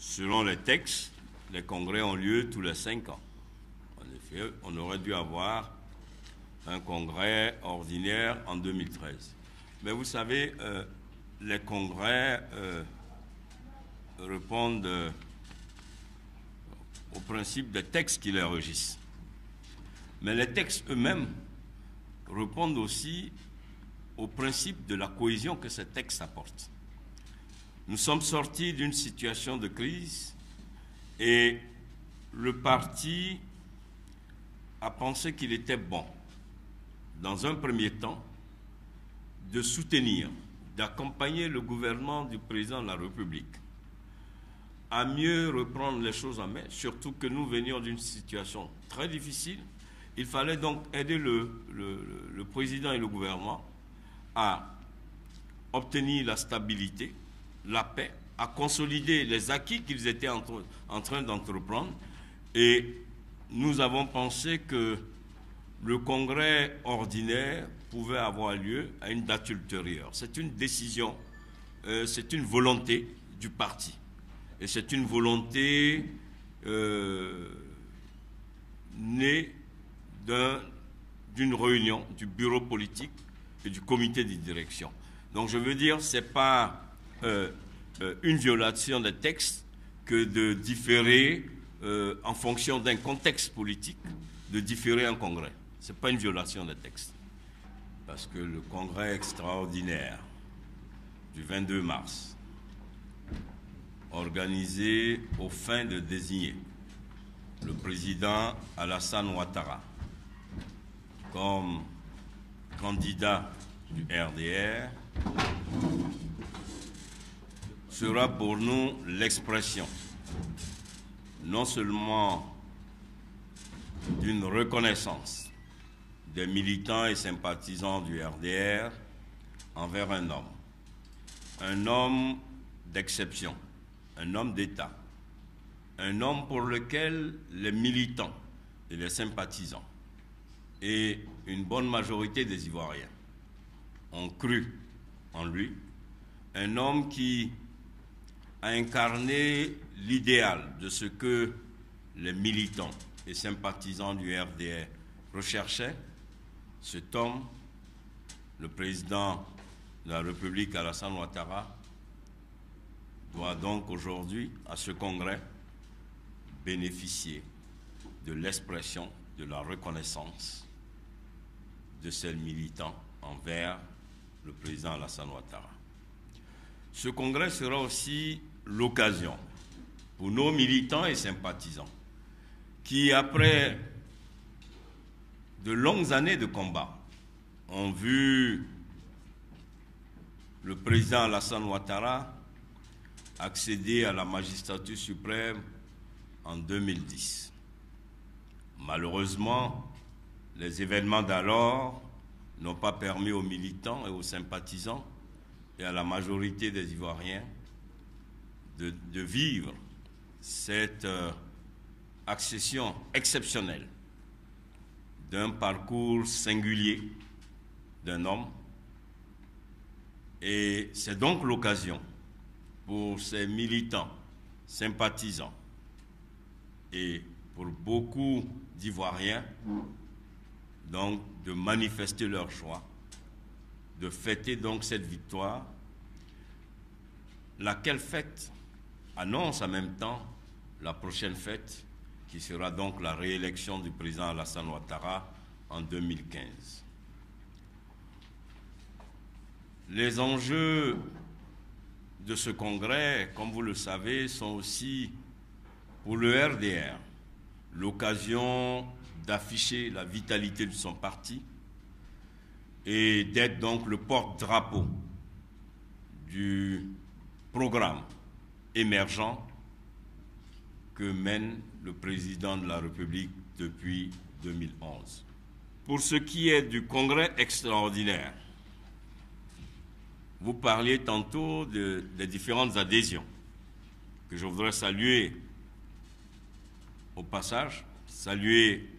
Selon les textes, les congrès ont lieu tous les 5 ans. En effet, on aurait dû avoir un congrès ordinaire en 2013. Mais vous savez, les congrès répondent au principe des textes qui les régissent. Mais les textes eux-mêmes répondent aussi au principe de la cohésion que ces textes apportent. Nous sommes sortis d'une situation de crise et le parti a pensé qu'il était bon, dans un premier temps, de soutenir, d'accompagner le gouvernement du président de la République à mieux reprendre les choses en main, surtout que nous venions d'une situation très difficile. Il fallait donc aider le président et le gouvernement à obtenir la stabilité, la paix, à consolider les acquis qu'ils étaient en train d'entreprendre. Et nous avons pensé que le congrès ordinaire pouvait avoir lieu à une date ultérieure. C'est une décision, c'est une volonté du parti. Et c'est une volonté née d'une réunion du bureau politique et du comité de direction. Donc je veux dire, ce n'est pas une violation des textes que de différer en fonction d'un contexte politique, de différer un congrès. Ce n'est pas une violation des textes. Parce que le congrès extraordinaire du 22 mars, organisé aux fins de désigner le président Alassane Ouattara comme candidat du RDR, sera pour nous l'expression non seulement d'une reconnaissance des militants et sympathisants du RDR envers un homme d'exception, un homme d'État, un homme pour lequel les militants et les sympathisants et une bonne majorité des Ivoiriens ont cru en lui, un homme qui a incarné l'idéal de ce que les militants et sympathisants du RDR recherchaient. Cet homme, le président de la République Alassane Ouattara, doit donc aujourd'hui, à ce congrès, bénéficier de l'expression, de la reconnaissance de ces militants envers le président Alassane Ouattara. Ce congrès sera aussi l'occasion pour nos militants et sympathisants qui, après de longues années de combat, ont vu le président Alassane Ouattara accéder à la magistrature suprême en 2010. Malheureusement, les événements d'alors n'ont pas permis aux militants et aux sympathisants et à la majorité des Ivoiriens de vivre cette accession exceptionnelle d'un parcours singulier d'un homme. Et c'est donc l'occasion pour ces militants, sympathisants et pour beaucoup d'Ivoiriens donc de manifester leur choix, de fêter donc cette victoire, laquelle fête annonce en même temps la prochaine fête qui sera donc la réélection du président Alassane Ouattara en 2015. Les enjeux de ce congrès, comme vous le savez, sont aussi pour le RDR l'occasion d'afficher la vitalité de son parti et d'être donc le porte-drapeau du programme émergent que mène le président de la République depuis 2011. Pour ce qui est du congrès extraordinaire, vous parliez tantôt des différentes adhésions que je voudrais saluer au passage, saluer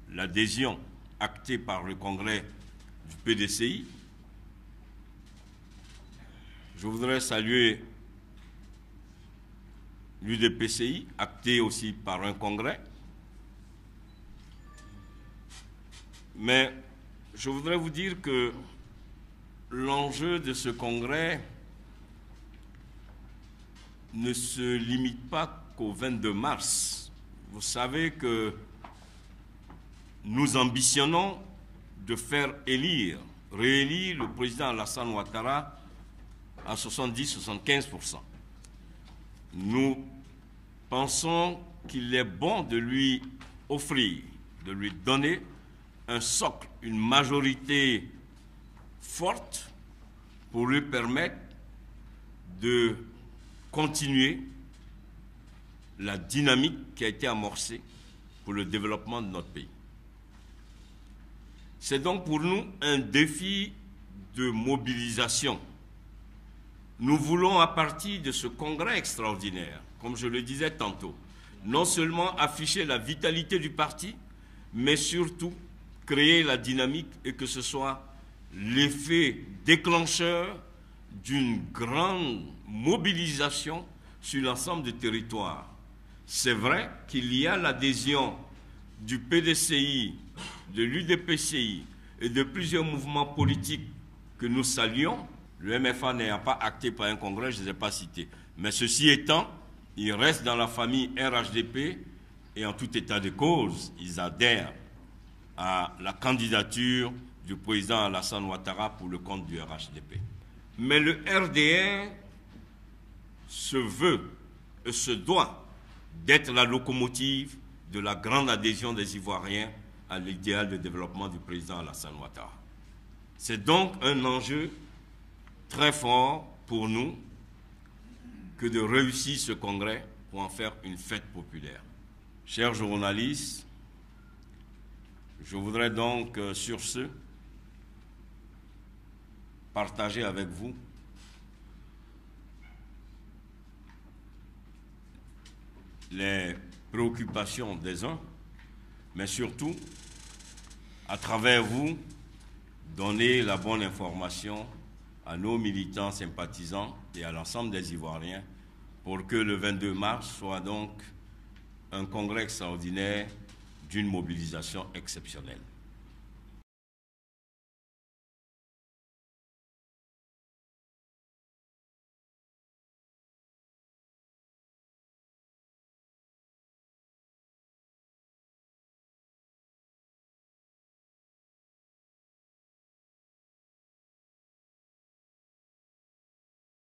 l'adhésion actée par le congrès du PDCI. Je voudrais saluer l'UDPCI, acté aussi par un congrès. Mais je voudrais vous dire que l'enjeu de ce congrès ne se limite pas qu'au 22 mars. Vous savez que nous ambitionnons de faire réélire le président Alassane Ouattara à 70-75%. Nous pensons qu'il est bon de lui offrir, de lui donner un socle, une majorité forte pour lui permettre de continuer la dynamique qui a été amorcée pour le développement de notre pays. C'est donc pour nous un défi de mobilisation. Nous voulons, à partir de ce congrès extraordinaire, comme je le disais tantôt, non seulement afficher la vitalité du parti, mais surtout créer la dynamique et que ce soit l'effet déclencheur d'une grande mobilisation sur l'ensemble du territoire. C'est vrai qu'il y a l'adhésion du PDCI, de l'UDPCI et de plusieurs mouvements politiques que nous saluons. Le MFA n'ayant pas acté par un congrès, je ne les ai pas cités. Mais ceci étant, ils restent dans la famille RHDP et en tout état de cause, ils adhèrent à la candidature du président Alassane Ouattara pour le compte du RHDP. Mais le RDR se veut et se doit d'être la locomotive de la grande adhésion des Ivoiriens à l'idéal de développement du président Alassane Ouattara. C'est donc un enjeu très fort pour nous que de réussir ce congrès pour en faire une fête populaire. Chers journalistes, je voudrais donc sur ce partager avec vous les préoccupations des uns, mais surtout, à travers vous, donner la bonne information à nos militants sympathisants et à l'ensemble des Ivoiriens pour que le 22 mars soit donc un congrès extraordinaire d'une mobilisation exceptionnelle.